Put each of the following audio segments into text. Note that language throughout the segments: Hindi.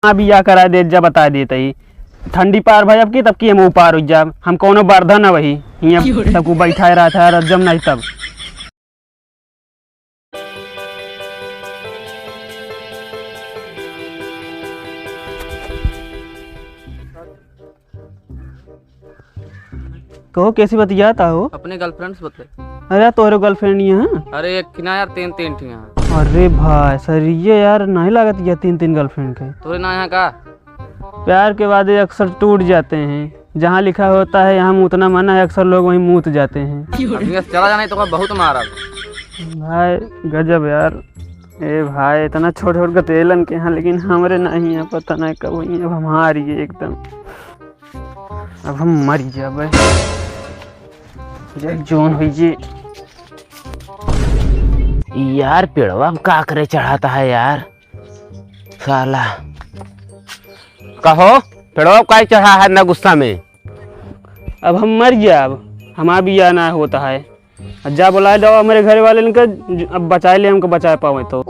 हाँ बिया करा दे जा बता देते ही ठंडी पार भाई अब की तब की हम ऊपर हो जा हम कोनो बारधा ना वही यहाँ सबको बैठाए रहा था रजम नहीं तब कहो कैसी बतियाता हो अपने गर्लफ्रेंड से बतले। अरे तोहरे गर्लफ्रेंड यहाँ अरे एक किना यार तीन तीन ठीक यहाँ। अरे भाई सर ये यार नहीं लागत ये तीन तीन गर्लफ्रेंड के तोरे ना यहाँ का प्यार के वादे अक्सर टूट जाते हैं जहाँ लिखा होता है यहाँ मूतना मना है अक्सर लोग वहीं मूत जाते हैं चला जाना तो बहुत मारा भाई गजब यार। ए भाई इतना छोट छोट गतेलन के यहाँ लेकिन हमारे नहीं है पता नहीं कब हुई अब हम हारी है एकदम अब हम मर जाए जोन हुई यार पेड़वा का करे चढ़ाता है यार साला। कहो पेड़वा का चढ़ा है ना गुस्सा में। अब हम मर गया अब हमारा भी आना होता है जा बुलाए जाओ हमारे घर वाले इनका अब बचाए ले हमको बचा पाओ तो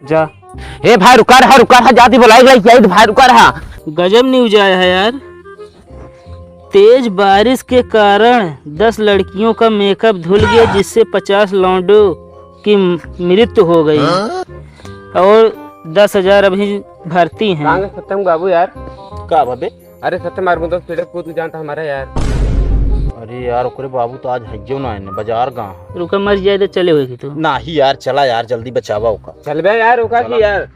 जा। ए भाई रुका रहा जाती बुलाई गई भाई रुका रहा। गजब न्यूज आया है यार। तेज बारिश के कारण 10 लड़कियों का मेकअप धुल गया जिससे 50 लौंडों की मृत्यु हो गई और 10,000 अभी भर्ती हैं। सत्यम बाबू यार का बाबे। अरे सत्यम मार तो पेड़ को तू जानता हमारा यार। अरे यार ओकरे बाबू तो आज हज्जो ना है बाजार गाँव रुका मर जाए तो चले हुए तो नहीं यार चला यार जल्दी बचावा ओका चल बे यार ओका की यार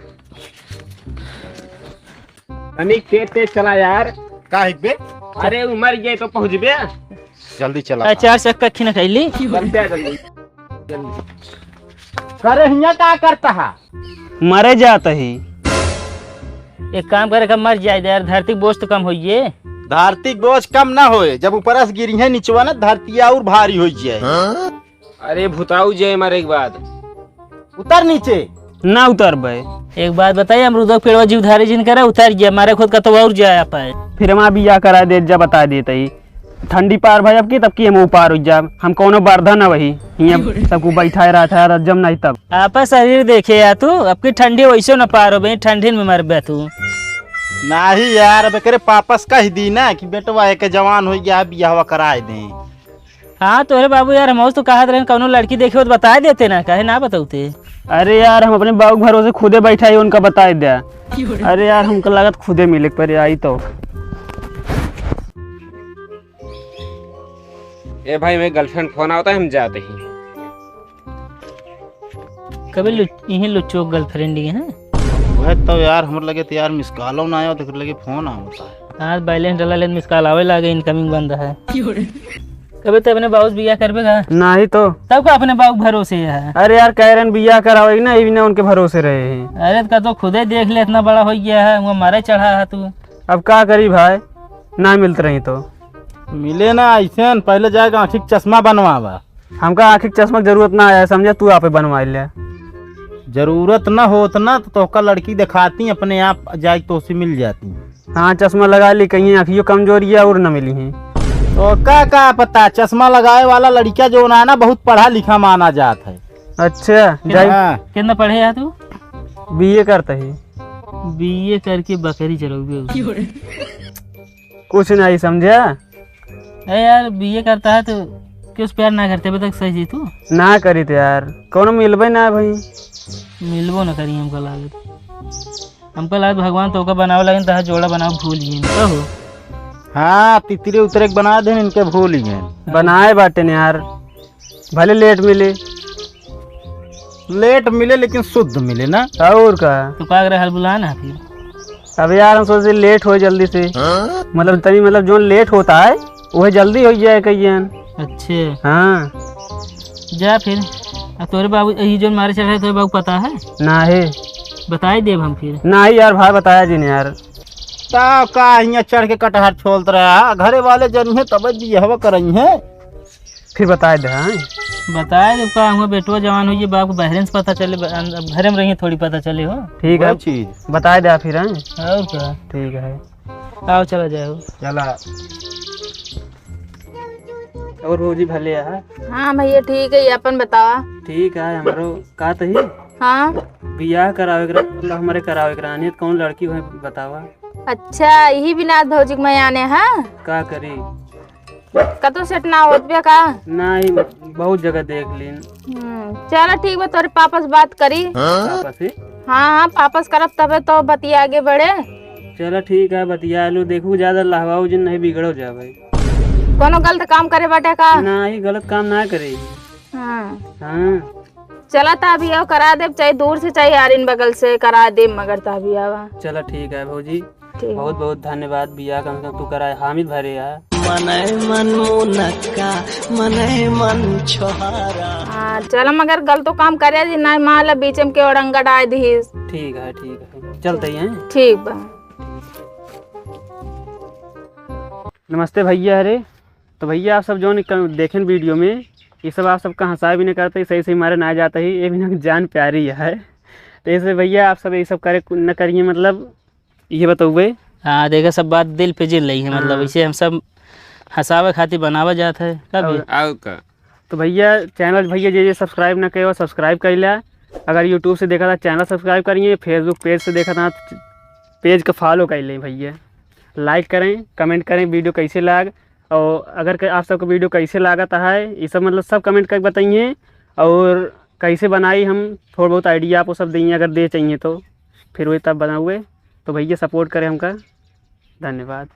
अनिक तेज चला यार का बे। अरे मर गए तो पहुंच बे जल्दी चला 4 चक्का खिना खैली जल्दी करे हिया का करता है मरे जाता ही एक काम करे का मर जाए यार धरती बोझ तो कम होइए। धरती बोझ कम ना होए जब ऊपर से गिरी है नीचवा ना धरती और भारी हो जाए। अरे भुताऊ जय मरे के बाद उतर नीचे ना उतर बे। एक बात बताइए अमरूदों के पेड़वा जीवधारी जिन करे उतर गया हमारे खुद का तो और जाया पाए फिर हमारा बिया करा दे जा बता देते ही ठंडी पार भाई अब की तब की हम ऊपर हो जा हम कोनो बारधा ना वही यहाँ सबको बैठाए रहा था रजम नहीं तब आपा शरीर देखे या तू अब की ठंडी वैसे न पार हो भाई ठंडी में मर बे तू नहीं यार अब करे पापस कह दी ना कि बेटवा एक जवान हो गया बियाह कराए दे। हाँ तो अरे बाबू यार हम तो कहा रहे कौनो लड़की देखे हो तो बता देते ना कहे ना बताते। अरे यार हम अपने बाबू के भरोसे खुदे बैठाई उनका बता दिया। अरे यार हमको लागत खुदे मिले पर आई तो ए भाई मेरे गर्लफ्रेंड फोन आता है हम जाते ही कभी यही लुच्चो गर्लफ्रेंड है ना वह तो यार हमर लगे तो यार मिस कॉल ना आयो तो लगे फोन आवता है। आज बैलेंस डला ले मिस कॉल आवे लागे इनकमिंग बंद है कभी तो अपने बाबू बिया करबेगा नहीं तो सबको अपने बाबू भरोसे है। अरे यार कह रहे बिया करावेगी ना ये भी ना उनके भरोसे रहे हैं। अरे का तो खुदे देख ले इतना बड़ा हो गया है वो मारे चढ़ा है तू अब क्या करी भाई ना मिलते रही तो मिले ना ऐसे पहले जाएगा आँखी चश्मा बनवावा। हमका आँखी चश्मा की जरूरत ना आया समझा तू आप बनवा ले जरूरत ना होत ना तो का लड़की दिखाती अपने आप जाए तो उसे मिल जाती। हाँ चश्मा लगा ली कहीं आँखियों कमजोरी है और न मिली है तो का पता चश्मा लगाए वाला लड़का जो ना है ना बहुत पढ़ा लिखा माना जाता है। अच्छा हाँ। कितना पढ़े है तू बीए करता ही बीए करके बकरी चलोगे कुछ नहीं समझा। अरे यार बीए करता है तो क्यों प्यार ना करते बता सही तू ना करी तो यार कौन मिलबे ना भाई मिलबो ना करी हमको लागत भगवान तो का बनावे लगे तो जोड़ा बनाओ भूल ही कहो। हाँ तितरी उतरे बना दे इनके भूल ही बनाए बाटे ने यार भले लेट मिले लेकिन शुद्ध मिले ना और का तो पाग रहा बुला ना फिर अब यार हम सोचे लेट हो जल्दी से मतलब तभी मतलब जो लेट होता है वह जल्दी हो जाए कहीं। अच्छे हाँ जा फिर तोरे बाबू ये जो मारे चढ़ रहे तोरे बाबू पता है ना है बताई देव हम फिर ना ही यार भाई बताया जी ने यार ताव का यहाँ चढ़ के कटहर छोलत रहा घरे वाले जन है तब बिहवा करई है फिर बताए दे। हाँ बताए देव का हम बेटवा जवान हुई बाप को बहरन से पता चले घरे में रही थोड़ी पता चले हो ठीक है चीज बताए दे फिर। हाँ और क्या ठीक है आओ चला जाओ चला और रोजी भले है। हाँ भैया ठीक है अपन बतावा। ठीक है हमारो का तो ही हाँ। बियाह करावे करा मतलब हमारे करावे करानी है, तो कौन लड़की है बतावा। अच्छा यही विनाश भौजी मैं आने हैं का करी कतो सेट ना होत बिया का। नहीं बहुत जगह देख लीन। चलो ठीक बा तोरे पापा से बात करी। पापा से हाँ पापस करब तबे तो बतिया आगे बढ़े। चलो ठीक है बतिया लो, देखू ज्यादा लहवाऊ जिन नहीं बिगड़ो जावे। कोनो गलत काम करे बाटे का। नहीं गलत काम ना करे। हाँ चला था अभी आओ करा दे, चाहे दूर से चाहे यारिन बगल से करा दे, मगर था अभी आवा। चलो ठीक है भौजी, ठीक। बहुत बहुत धन्यवाद बिया, कम से कम तू करा हामिद भरे यार। हाँ चलो मगर गलतो काम करे जी ना माल बीच में के औरंगा डाल दी। ठीक है चलते ही हैं। ठीक बा। नमस्ते भैया। अरे तो भैया आप सब जो देखें वीडियो में ये सब आप सबका हंसा भी नहीं करते, सही सही मारे ना जाता ही, ये भी ना जान प्यारी है। तो इसलिए भैया आप सब ये सब करे न करिए, मतलब ये बताओ। हाँ देखा सब बात दिल पे जिल रही है, मतलब इसे हम सब हंसावे खातिर बनावा जाता है कभी। आओ का तो भैया चैनल भैया जे सब्सक्राइब ना करे सब्सक्राइब कर लिया। अगर यूट्यूब से देखा था चैनल सब्सक्राइब करिए, फेसबुक पेज से देखा था पेज का फॉलो कर लें भैया। लाइक करें, कमेंट करें वीडियो कैसे लाग, और अगर आप सबको वीडियो कैसे लागता है ये सब मतलब सब कमेंट करके बताइए, और कैसे बनाई हम थोड़ा बहुत आइडिया आपको सब देंगे, अगर दे चाहिए तो फिर वही तब बनाओगे। तो भैया सपोर्ट करें हमका। धन्यवाद।